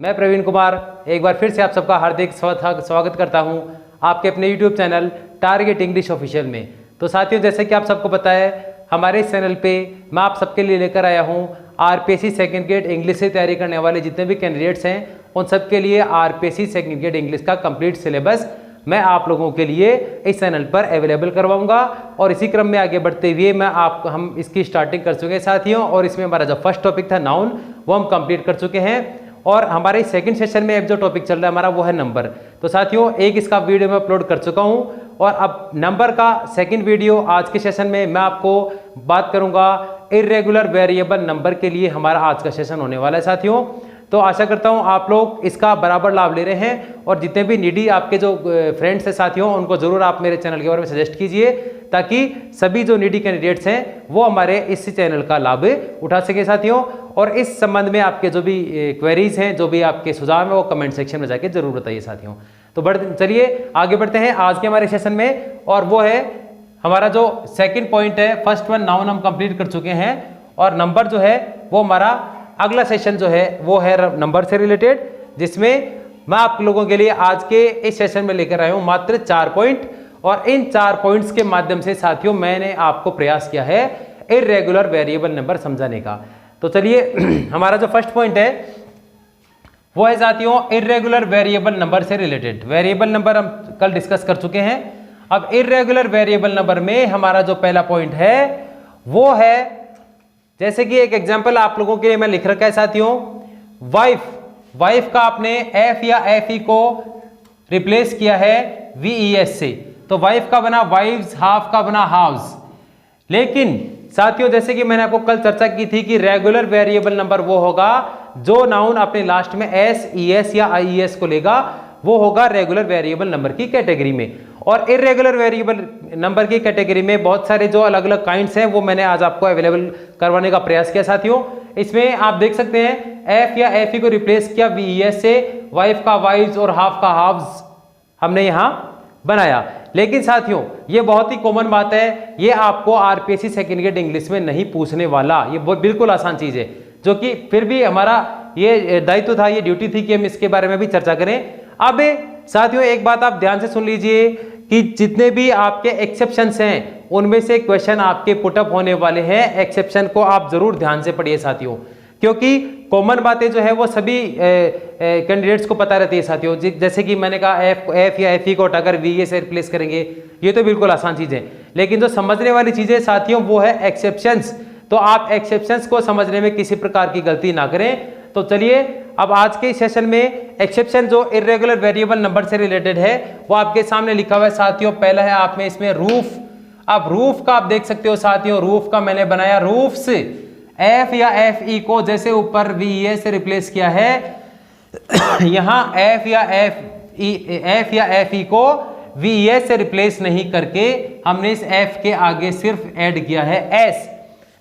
मैं प्रवीण कुमार एक बार फिर से आप सबका हार्दिक स्वागत करता हूं आपके अपने YouTube channel target English official में। तो साथियों, जैसे कि आप सबको पता है, हमारे इस चैनल पे मैं आप सबके लिए लेकर आया हूं आरपीएससी सेकंड ग्रेड इंग्लिश से तैयारी करने वाले जितने भी कैंडिडेट्स हैं उन सबके लिए आरपीएससी सेकंड ग्रेड इंग्लिश का कंप्लीट सिलेबस मैं आप लोगों के लिए इस चैनल पर अवेलेबल करवाऊंगा। और इसी क्रम में आगे बढ़ते हुए हम इसकी स्टार्टिंग कर चुके हैं साथियों। और इसमें हमारा जो फर्स्ट टॉपिक था नाउन, वो हम कंप्लीट कर चुके हैं। और हमारे सेकंड सेशन में अब जो टॉपिक चल रहा है हमारा, वो है नंबर। तो साथियों, एक इसका वीडियो मैं अपलोड कर चुका हूं और अब नंबर का सेकंड वीडियो आज के सेशन में मैं आपको बात करूंगा इर्रेगुलर वेरिएबल नंबर के लिए हमारा आज का सेशन होने वाला है साथियों। तो आशा करता हूं आप लोग इसका बराबर लाभ ले रहे हैं और जितने भी नीडी आपके जो फ्रेंड्स हैं साथियों, उनको जरूर आप मेरे चैनल के बारे में सजेस्ट कीजिए ताकि सभी जो नीडी कैंडिडेट्स हैं वो हमारे इस चैनल का लाभ उठा सके साथियों। और इस संबंध में आपके जो भी क्वेरीज हैं, जो भी आपके सुझाव हैं, वो कमेंट सेक्शन में जाके जरूर बताइए साथियों। तो चलिए आगे बढ़ते हैं आज के हमारे सेशन में, और वो है हमारा जो सेकंड पॉइंट है। फर्स्ट वन नाउन हम कंप्लीट कर चुके हैं और नंबर जो है वो हमारा अगला सेशन जो है वो है नंबर से रिलेटेड, जिसमें मैं आप लोगों के लिए आज के इस सेशन में लेकर आया हूं मात्र 4 पॉइंट। और इन 4 पॉइंट्स के माध्यम से साथियों मैंने आपको प्रयास किया है इर्रेगुलर वेरिएबल नंबर समझाने का। तो चलिए हमारा जो फर्स्ट पॉइंट है वो है साथियों इर्रेगुलर वेरिएबल नंबर से रिलेटेड। वेरिएबल नंबर हम कल डिस्कस कर चुके हैं। अब इर्रेगुलर वेरिएबल नंबर में हमारा जो पहला पॉइंट है वो है, जैसे कि एक एग्जांपल आप लोगों के लिए मैं लिख रखा है साथियों, वाइफ का आपने एफ या एफ ई को रिप्लेस किया है वीईएस से, तो वाइफ का बना वाइव्स, हाफ का बना हाउस। लेकिन साथियों, जैसे कि मैंने आपको कल चर्चा की थी कि रेगुलर वेरिएबल नंबर वो होगा जो नाउन अपने लास्ट में एस, ईएस या आईईएस को लेगा, वो होगा रेगुलर वेरिएबल नंबर की कैटेगरी में। और इर्रेगुलर वेरिएबल नंबर की कैटेगरी में बहुत सारे जो अलग अलग काइंड्स हैं वो मैंने आज आपको अवेलेबल करवाने का प्रयास किया साथियों। इसमें आप देख सकते हैं एफ या एफ ई को रिप्लेस किया वीईएस से, वाइफ का वाइव्स और हाफ का हाफ्स हमने यहां बनाया। लेकिन साथियों ये बहुत ही कॉमन बात है, ये आपको आरपीएससी सेकंड ग्रेड इंग्लिश में नहीं पूछने वाला, ये बिल्कुल आसान चीज है, जो कि फिर भी हमारा ये दायित्व था, ये ड्यूटी थी कि हम इसके बारे में भी चर्चा करें। अब साथियों एक बात आप ध्यान से सुन लीजिए कि जितने भी आपके एक्सेप्शंस हैं उनमें से क्वेश्चन आपके पुटअप होने वाले हैं। एक्सेप्शन को आप जरूर ध्यान से पढ़िए साथियों, क्योंकि कॉमन बातें जो है वो सभी कैंडिडेट्स को पता रहती है साथियों। जैसे कि मैंने कहा एफ या एफ ई को हटाकर वी से रिप्लेस करेंगे, ये तो बिल्कुल आसान चीज है। लेकिन जो समझने वाली चीजें साथियों वो है एक्सेप्शंस। तो आप एक्सेप्शंस को समझने में किसी प्रकार की गलती ना करें। तो चलिए अब आज के सेशन में एक्सेप्शन जो इर्रेगुलर वेरिएबल नंबर से रिलेटेड है वो आपके सामने लिखा हुआ है साथियों। पहला है आप में इसमें रूफ। अब रूफ का आप देख सकते हो साथियों, रूफ का मैंने बनाया रूफ्स, एफ या एफ ई को जैसे ऊपर वी से रिप्लेस किया है, यहां एफ या एफ ई को वी से रिप्लेस नहीं करके हमने इस एफ के आगे सिर्फ ऐड किया है एस।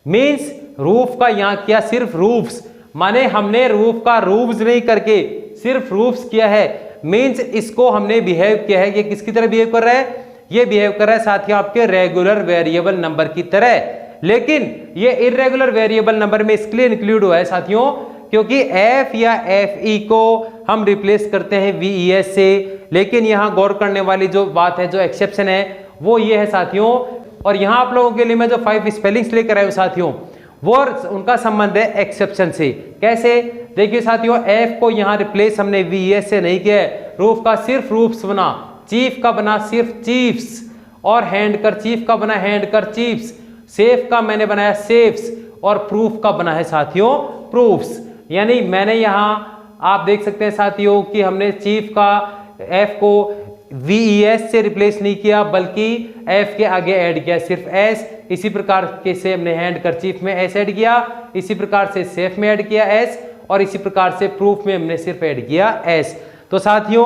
मींस रूफ का यहां किया सिर्फ रूफ्स, माने हमने रूफ का रूफ्स नहीं करके सिर्फ रूफ्स किया है। मींस इसको हमने बिहेव किया है, ये किसकी तरह बिहेव कर रहा है, ये बिहेव कर रहा है साथियों आपके रेगुलर वेरिएबल नंबर की तरह। लेकिन ये इर्रेगुलर वेरिएबल नंबर में इसके लिए इंक्लूड हुआ है साथियों क्योंकि एफ या एफ ई को हम रिप्लेस करते हैं वीईएस से। लेकिन यहां गौर करने वाली जो बात है, जो एक्सेप्शन है, वो ये है साथियों। और यहां आप लोगों के लिए मैं जो 5 स्पेलिंग्स लेकर आया हूं साथियों, वो उनका संबंध है एक्सेप्शन से। कैसे, देखिए साथियों, एफ को यहां रिप्लेस हमने वीएस से नहीं किया है, रूफ का सिर्फ रूफ्स बना, चीफ का बना सिर्फ चीफ्स, और हैंड करचीफ का बना हैंड करचीफ्स, सेफ का मैंने बनाया सेफ्स, और प्रूफ का बना है साथियों प्रूफ्स। यानी मैंने यहां आप देख सकते हैं साथियों कि हमने चीफ का एफ को वीएस से रिप्लेस नहीं किया बल्कि एफ के आगे ऐड किया सिर्फ एस। इसी प्रकार के से हमने हैंड करचीफ में एस ऐड किया, इसी प्रकार से सेफ में ऐड किया एस, और इसी प्रकार से प्रूफ में हमने सिर्फ ऐड किया एस। तो साथियों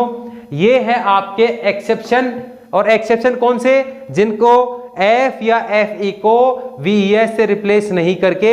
ये है आपके एक्सेप्शन। और एक्सेप्शन कौन से, जिनको एफ या एफ ई को वीएस से रिप्लेस नहीं करके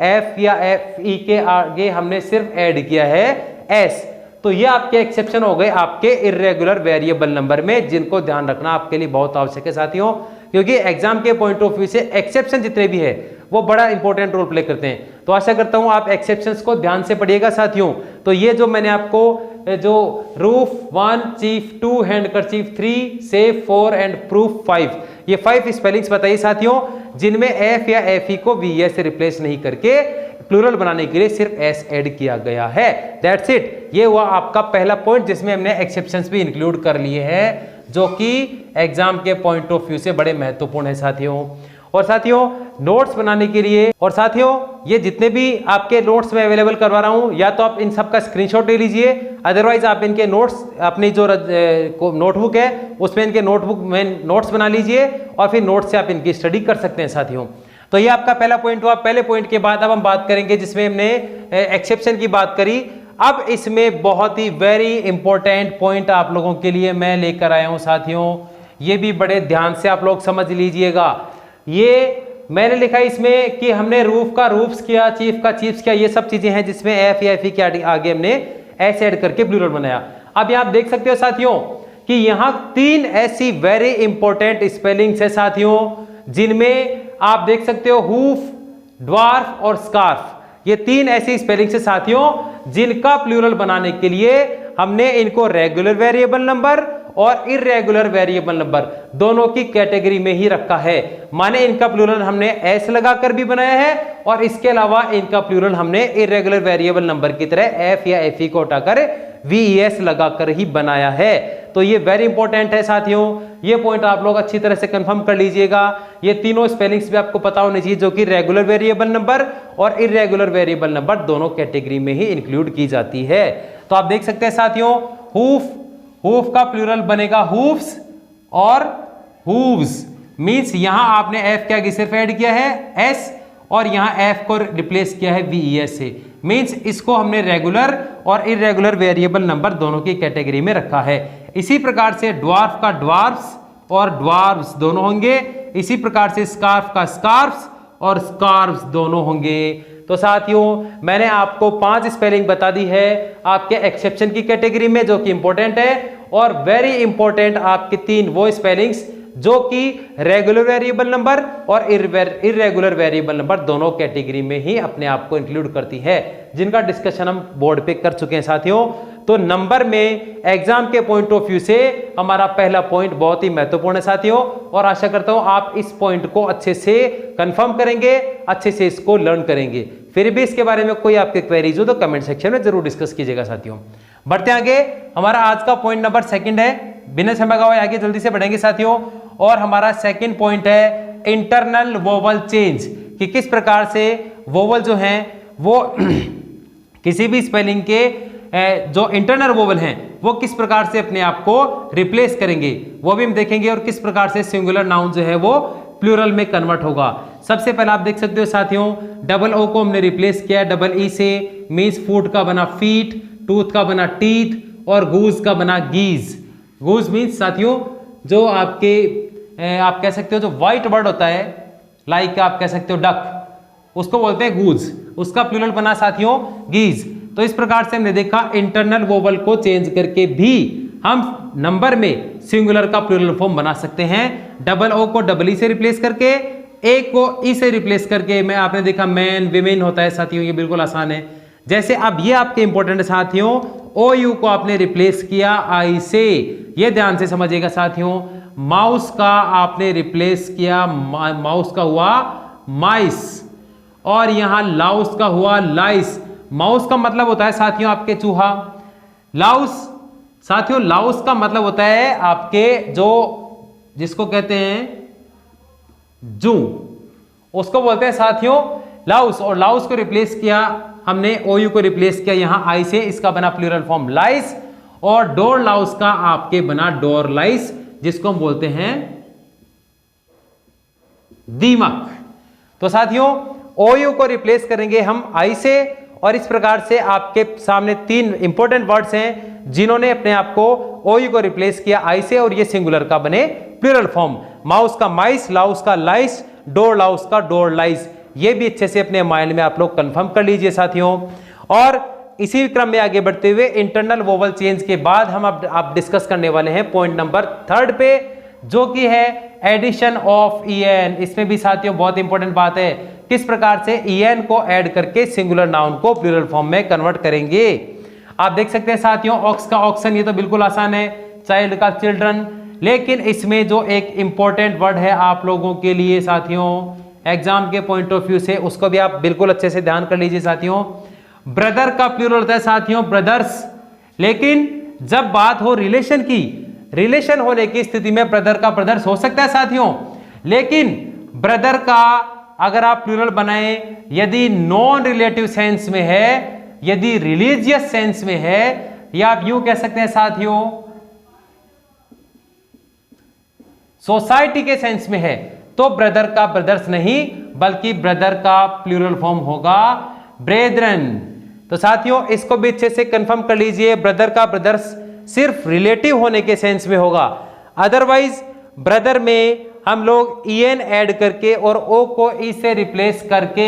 एफ या एफ ई के आगे हमने सिर्फ ऐड किया है एस। तो ये आपके एक्सेप्शन हो गए आपके इर्रेगुलर वेरिएबल नंबर में, जिनको ध्यान रखना आपके लिए बहुत आवश्यक है साथियों, क्योंकि एग्जाम के पॉइंट ऑफ व्यू से एक्सेप्शन जितने भी है वो बड़ा इंपॉर्टेंट रोल प्ले करते हैं। तो आशा करता हूं आप एक्सेप्शंस को ध्यान से पढ़िएगा साथियों। तो ये जो मैंने आपको जो roof 1, chief 2, handkerchief 3, safe 4 and proof 5, ये 5 स्पेलिंग्स बताइए साथियों, जिनमें एफ या एफ ई को वी से रिप्लेस नहीं करके प्लूरल बनाने के लिए सिर्फ एस ऐड किया गया है। That's it. ये हुआ आपका पहला पॉइंट जिसमें हमने एक्सेप्शंस भी इंक्लूड कर लिए हैं, जो कि एग्जाम के पॉइंट ऑफ व्यू से बड़े महत्वपूर्ण है साथियों। और साथियों नोट्स बनाने के लिए, और साथियों ये जितने भी आपके नोट्स में अवेलेबल करवा रहा हूं, या तो आप इन सब का स्क्रीनशॉट ले लीजिए, अदरवाइज आप इनके नोट्स अपनी जो नोटबुक है उसमें इनके नोटबुक में नोट्स बना लीजिए और फिर नोट्स से आप इनकी स्टडी कर सकते हैं साथियों। तो ये आपका पहला पॉइंट हुआ। पहले पॉइंट के बाद अब हम बात करेंगे जिसमें हमने एक्सेप्शन की बात करी। अब इसमें बहुत ही वेरी इंपॉर्टेंट पॉइंट आप लोगों के लिए मैं लेकर आया हूं साथियों, ये भी बड़े ध्यान से आप लोग समझ लीजिएगा। ये मैंने लिखा इसमें कि हमने रूफ का रूफ्स किया, चीफ का चीफ्स किया, ये सब चीजें हैं जिसमें एफ या एफ ई के आगे हमने एस ऐड करके प्लूरल बनाया। अब यहां आप देख सकते हो साथियों कि यहां 3 ऐसी वेरी इंपॉर्टेंट स्पेलिंग्स है साथियों, जिनमें आप देख सकते हो हूफ, ड्वार्फ और स्कार्फ। ये 3 ऐसी स्पेलिंग्स है साथियों जिनका प्लूरल बनाने के लिए हमने इनको रेगुलर वेरिएबल नंबर और इर्रेगुलर वेरिएबल नंबर दोनों की कैटेगरी में ही रखा है। माने इनका प्लूरल हमने एस लगाकर भी बनाया है और इसके अलावा इनका प्लूरल हमने इर्रेगुलर वेरिएबल नंबर की तरह एफ या एफ ई को हटाकर वीएस लगाकर ही बनाया है। तो ये वेरी इंपॉर्टेंट है साथियों, ये पॉइंट आप लोग अच्छी तरह से कंफर्म कर लीजिएगा। ये तीनों स्पेलिंग्स भी आपको पता होनी चाहिए, जो कि रेगुलर वेरिएबल नंबर और इर्रेगुलर वेरिएबल नंबर दोनों कैटेगरी में ही इंक्लूड की जाती है। तो आप देख सकते हैं साथियों हूफ, हूफ का प्लूरल बनेगा हूफ्स और हूव्स, मींस यहां आपने एफ के आगे सिर्फ ऐड किया है एस और यहां एफ को रिप्लेस किया है वीएस से, मींस इसको हमने रेगुलर और इर्रेगुलर वेरिएबल नंबर दोनों की कैटेगरी में रखा है। इसी प्रकार से ड्वार्फ का ड्वार्फ्स और ड्वार्फ्स दोनों होंगे, इसी प्रकार से स्कार्फ का स्कार्फ्स और स्कार्फ्स दोनों होंगे। तो साथियों मैंने आपको 5 स्पेलिंग बता दी है आपके एक्सेप्शन की कैटेगरी में, जो कि इंपॉर्टेंट है, और वेरी इंपॉर्टेंट आपके 3 वो स्पेलिंग्स जो कि रेगुलर वेरिएबल नंबर और इर्रेगुलर वेरिएबल नंबर दोनों कैटेगरी में ही अपने आप को इंक्लूड करती है, जिनका डिस्कशन हम बोर्ड पे कर चुके हैं साथियों। तो नंबर में एग्जाम के पॉइंट ऑफ व्यू से हमारा पहला पॉइंट बहुत ही महत्वपूर्ण है साथियों, और आशा करता हूं आप इस पॉइंट को अच्छे से कंफर्म करेंगे, अच्छे से इसको लर्न करेंगे। फिर भी इसके बारे में कोई आपके क्वेरीज हो तो कमेंट सेक्शन में जरूर डिस्कस कीजिएगा साथियों। बढ़ते आगे, हमारा आज का पॉइंट नंबर 2 है, बिना समय गवाए आगे जल्दी से बढ़ेंगे साथियों। और हमारा सेकंड पॉइंट है इंटरनल वोवल चेंज, कि किस प्रकार से वोवल जो हैं वो किसी भी स्पेलिंग के जो इंटरनल वोवल हैं वो किस प्रकार से अपने आप को रिप्लेस करेंगे, वो भी हम देखेंगे, और किस प्रकार से सिंगुलर नाउन जो है वो प्लूरल में कन्वर्ट होगा। सबसे पहले आप देख सकते हो साथियों डबल ओ को हमने रिप्लेस किया डबल ई से, मीन्स फूट का बना फीट, टूथ का बना टीथ और गूज का बना गीज। गूज मीन्स साथियों जो आपके आप कह सकते हो जो व्हाइट बर्ड होता है, लाइक आप कह सकते हो डक, उसको बोलते हैं गूज, उसका प्लूरल बना साथियों गीज। तो इस प्रकार से हमने देखा इंटरनल वोवल को चेंज करके भी हम नंबर में सिंगुलर का प्लूरल फॉर्म बना सकते हैं। डबल ओ को डबल ई से रिप्लेस करके, ए को ई से रिप्लेस करके, मैं आपने देखा मैन विमेन होता है साथियों, ये बिल्कुल आसान है। जैसे अब ये आपके इंपॉर्टेंट साथियों ओ यू को आपने रिप्लेस किया आई से, ये ध्यान से समझिएगा साथियों। माउस का आपने रिप्लेस किया, माउस का हुआ माइस, और यहां लाउस का हुआ लाइस। माउस का मतलब होता है साथियों आपके चूहा, लाउस साथियों लाउस का मतलब होता है आपके जो जिसको कहते हैं जू, उसको बोलते हैं साथियों लाउस, और लाउस को रिप्लेस किया हमने ओयू को रिप्लेस किया यहां आई से, इसका बना प्लूरल फॉर्म लाइस, और डोर लाउस का आपके बना डोर लाइस, जिसको हम बोलते हैं दीमक। तो साथियों ओयू को रिप्लेस करेंगे हम आई से, और इस प्रकार से आपके सामने 3 इंपॉर्टेंट वर्ड्स हैं जिन्होंने अपने आप को ओयू को रिप्लेस किया आई से, और ये सिंगुलर का बने प्लूरल फॉर्म। माउस का माइस, लाउस का लाइस, डोर लाउस का डोर लाइस। ये भी अच्छे से अपने माइंड में आप लोग कंफर्म कर लीजिए साथियों। और इसी क्रम में आगे बढ़ते हुए इंटरनल वोवल चेंज के बाद हम अब आप डिस्कस करने वाले हैं पॉइंट नंबर 3 पे, जो कि है एडिशन ऑफ ई एन। इसमें भी साथियों बहुत इंपॉर्टेंट बात है किस प्रकार से en को ऐड करके सिंगुलर नाउन को प्लूरल फॉर्म में कन्वर्ट करेंगे। आप देख सकते हैं साथियों, ऑक्स का ऑक्सन, ये तो बिल्कुल आसान है, चाइल्ड का चिल्ड्रन, लेकिन इसमें जो एक इंपॉर्टेंट वर्ड है आप लोगों के लिए साथियों एग्जाम के पॉइंट ऑफ व्यू से, उसको भी आप बिल्कुल अच्छे से ध्यान कर लीजिए साथियों। ब्रदर का प्लूरल होता है साथियों ब्रदर्स, लेकिन जब बात हो रिलेशन की, रिलेशन होने की स्थिति में ब्रदर का ब्रदर्स हो सकता है साथियों, लेकिन ब्रदर का अगर आप प्लूरल बनाएं यदि नॉन रिलेटिव सेंस में है, यदि रिलीजियस सेंस में है, या आप यूं कह सकते हैं साथियों सोसाइटी के सेंस में है, तो ब्रदर का ब्रदर्स नहीं बल्कि ब्रदर का प्लूरल फॉर्म होगा ब्रेदरन। तो साथियों इसको भी अच्छे से कंफर्म कर लीजिए, ब्रदर का ब्रदर्स सिर्फ रिलेटिव होने के सेंस में होगा, अदरवाइज ब्रदर में हम लोग en ऐड करके और o को e से रिप्लेस करके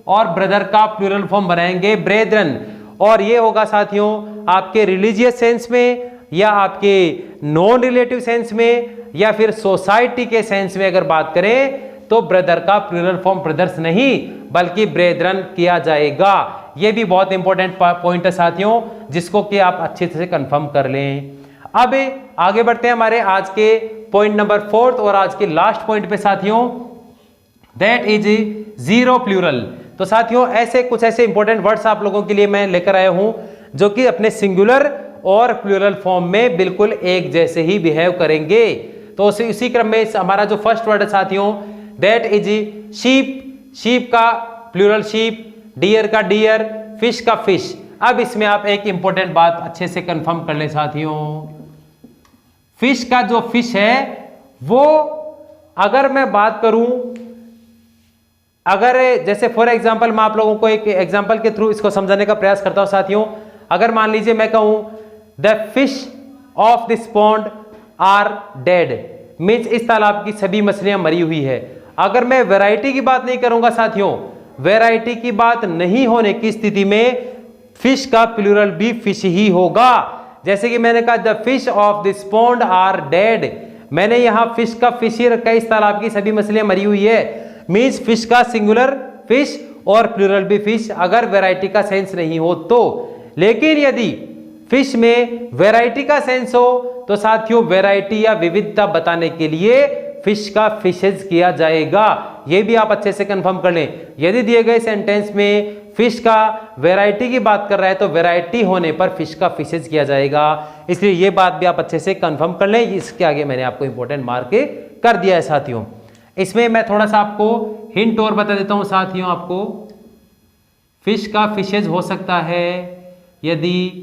और ब्रदर का प्लूरल फॉर्म बनाएंगे ब्रेदरन, और ये होगा साथियों आपके रिलीजियस सेंस में या आपके नॉन रिलेटिव सेंस में या फिर सोसाइटी के सेंस में अगर बात करें तो ब्रदर का प्लूरल फॉर्म ब्रदर्स नहीं बल्कि ब्रेदरन किया जाएगा। यह भी बहुत इंपॉर्टेंट पॉइंट है साथियों, जिसको कि आप अच्छे से कंफर्म कर लें। अब आगे बढ़ते हैं हमारे आज के पॉइंट नंबर 4 और आज के लास्ट पॉइंट पे साथियों, दैट इज जीरो प्लूरल। तो साथियों ऐसे कुछ ऐसे इंपॉर्टेंट वर्ड्स आप लोगों के लिए मैं लेकर आया हूं जो कि अपने सिंगुलर और प्लूरल फॉर्म में बिल्कुल एक जैसे ही बिहेव करेंगे। तो इसी क्रम में हमारा जो फर्स्ट वर्ड है साथियों दैट इज शीप, शीप का प्लूरल शीप, डियर का डियर, फिश का फिश। अब इसमें आप एक इंपॉर्टेंट बात अच्छे से कंफर्म कर लें साथियों, फिश का जो फिश है वो अगर मैं बात करूं, अगर जैसे फॉर एग्जांपल मैं आप लोगों को एक एग्जांपल के थ्रू इसको समझाने का प्रयास करता हूं साथियों। अगर मान लीजिए मैं कहूं the fish of this pond are dead, means इस तालाब की सभी मछलियां मरी हुई है। अगर मैं वैरायटी की बात नहीं करूंगा साथियों, वैरायटी की बात नहीं होने की स्थिति में फिश का प्लूरल भी फिश ही होगा। जैसे कि मैंने कहा the fish of this pond are dead, मैंने यहां फिश का फिश ही रखा है, इस तालाब की सभी मछलियां मरी हुई है, मीन्स फिश का सिंगुलर फिश और प्लूरल भी फिश अगर वैरायटी का सेंस नहीं हो तो। लेकिन यदि फिश में वैरायटी का सेंस हो तो साथियों वैरायटी या विविधता बताने के लिए फिश का फिशेज किया जाएगा। यह भी आप अच्छे से कंफर्म कर लें, यदि दिए गए सेंटेंस में फिश का वैरायटी की बात कर रहा है तो वैरायटी होने पर फिश का फिशेज किया जाएगा। इसलिए यह बात भी आप अच्छे से कंफर्म कर लें, इसके आगे मैंने आपको इंपॉर्टेंट मार्क कर दिया है साथियों। इसमें मैं थोड़ा सा आपको हिंट और बता देता हूं साथियों, आपको फिश का फिशेज हो सकता है यदि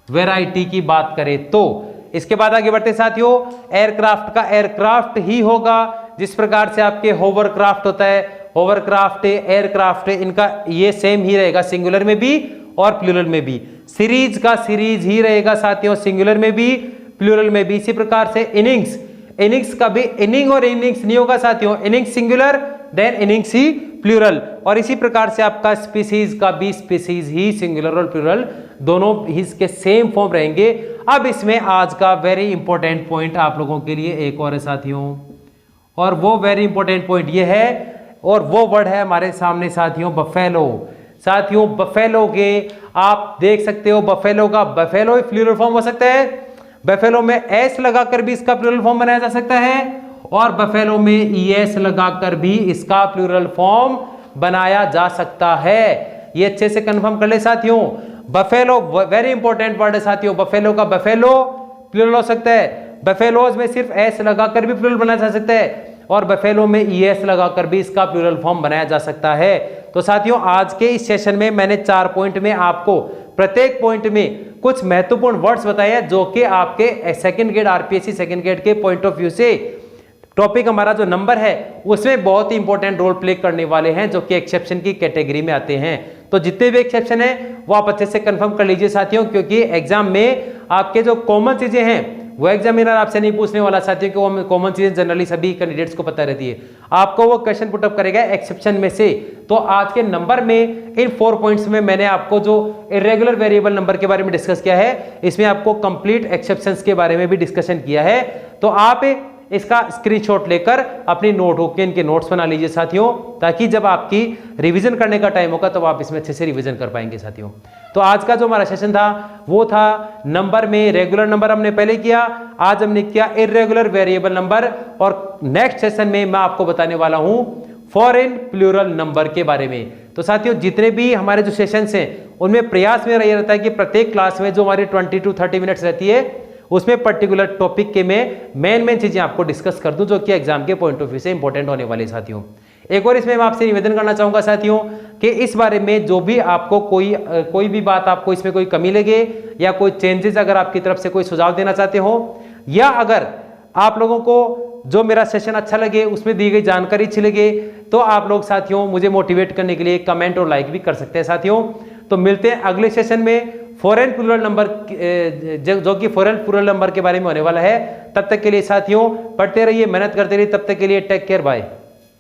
वैरायटी की बात करें तो। इसके बाद आगे बढ़ते साथियों, एयरक्राफ्ट का एयरक्राफ्ट ही होगा, जिस प्रकार से आपके होवरक्राफ्ट होता है, होवरक्राफ्ट एयरक्राफ्ट, इनका ये सेम ही रहेगा सिंगुलर में भी और प्लूरल में भी। सीरीज का सीरीज ही रहेगा साथियों, सिंगुलर में भी प्लूरल में भी। इसी प्रकार से इनिंग्स, इनिंग्स का भी इनिंग और इनिंग्स नहीं होगा साथियों, इनिंग्स सिंगुलर देन इनिंग्स ही प्लूरल। और इसी प्रकार से आपका स्पीसीज का भी स्पीसीज ही सिंगुलर और प्लूरल दोनों ही इसके सेम फॉर्म रहेंगे। अब इसमें आज का वेरी इंपॉर्टेंट पॉइंट आप लोगों के लिए एक और है साथियों, और वो वेरी इंपॉर्टेंट पॉइंट ये है और वो वर्ड है हमारे सामने साथियों बफेलो। साथियों बफेलो के आप देख सकते हो, बफेलो का बफेलो प्लूरल फॉर्म हो सकता है, बफेलो में एस लगाकर भी इसका प्लूरल फॉर्म बनाया जा सकता है और बफेलो में ईएस लगाकर भी इसका प्लूरल फॉर्म बनाया जा सकता है। ये अच्छे से कंफर्म कर ले साथियों। बफेलो वेरी इंपॉर्टेंट वर्ड है साथियों, बफेलो का बफेलो प्लूरल हो सकता है, बफेलोज में सिर्फ एस लगाकर भी प्लूरल बनाया जा सकता है और बफेलो में ईएस लगाकर भी इसका प्लूरल फॉर्म बनाया जा सकता है। तो साथियों आज के इस सेशन में मैंने 4 पॉइंट में आपको प्रत्येक पॉइंट में कुछ महत्वपूर्ण वर्ड्स बताए हैं जो कि आपके second grade RPSC second grade के पॉइंट ऑफ व्यू से टॉपिक हमारा जो नंबर है उसमें बहुत ही इंपॉर्टेंट रोल प्ले करने वाले हैं, जो कि एक्सेप्शन की कैटेगरी में आते हैं। तो जितने भी एक्सेप्शन है वो आप अच्छे से कंफर्म कर लीजिए साथियों, क्योंकि एग्जाम में आपके जो कॉमन चीजें हैं वो एग्जामिनर आपसे नहीं पूछने वाला साथियों, कि वो कॉमन चीजें जनरली सभी कैंडिडेट्स को पता रहती है। आपको वो क्वेश्चन पुटअप करेगा एक्सेप्शन में से। तो आज के नंबर में इन 4 पॉइंट्स में मैंने आपको जो इरेगुलर वेरिएबल नंबर के बारे में डिस्कस किया है, इसमें आपको कंप्लीट एक्सेप्शंस के बारे में भी डिस्कशन किया है। तो आप इसका स्क्रीनशॉट लेकर अपनी नोटबुक के इनके नोट्स बना लीजिए साथियों, ताकि जब आपकी रिवीजन करने का टाइम होगा तो आप इसमें अच्छे से रिवीजन कर पाएंगे साथियों। तो आज का जो हमारा सेशन था वो था नंबर में रेगुलर नंबर हमने पहले किया, आज हमने किया इर्रेगुलर वेरिएबल नंबर, और नेक्स्ट सेशन में मैं आपको बताने वाला हूं फॉरेन प्लूरल नंबर के बारे में। तो साथियों जितने भी हमारे जो सेशंस हैं उनमें प्रयास मेरा ये रहता है कि प्रत्येक क्लास में जो हमारी 20 to 30 मिनट्स रहती है उसमें पर्टिकुलर टॉपिक के में मेन चीजें आपको डिस्कस कर दूं जो कि एग्जाम के पॉइंट ऑफ व्यू से इंपॉर्टेंट होने वाले साथियों। एक और इसमें मैं आपसे निवेदन करना चाहूंगा साथियों कि इस बारे में जो भी आपको कोई भी बात आपको इसमें कोई कमी लगे या कोई चेंजेस अगर आपकी तरफ से कोई सुझाव देना चाहते हो, या अगर आप लोगों को जो मेरा सेशन अच्छा लगे उसमें दी गई जानकारी अच्छी लगे, तो आप लोग साथियों मुझे मोटिवेट करने के लिए कमेंट और लाइक भी कर सकते हैं साथियों। तो मिलते हैं अगले सेशन में फॉरेन प्लूरल नंबर जो कि फॉरेन प्लूरल नंबर के बारे में होने वाला है। तब तक के लिए साथियों पढ़ते रहिए, मेहनत करते रहिए। तब तक के लिए टेक केयर, बाय।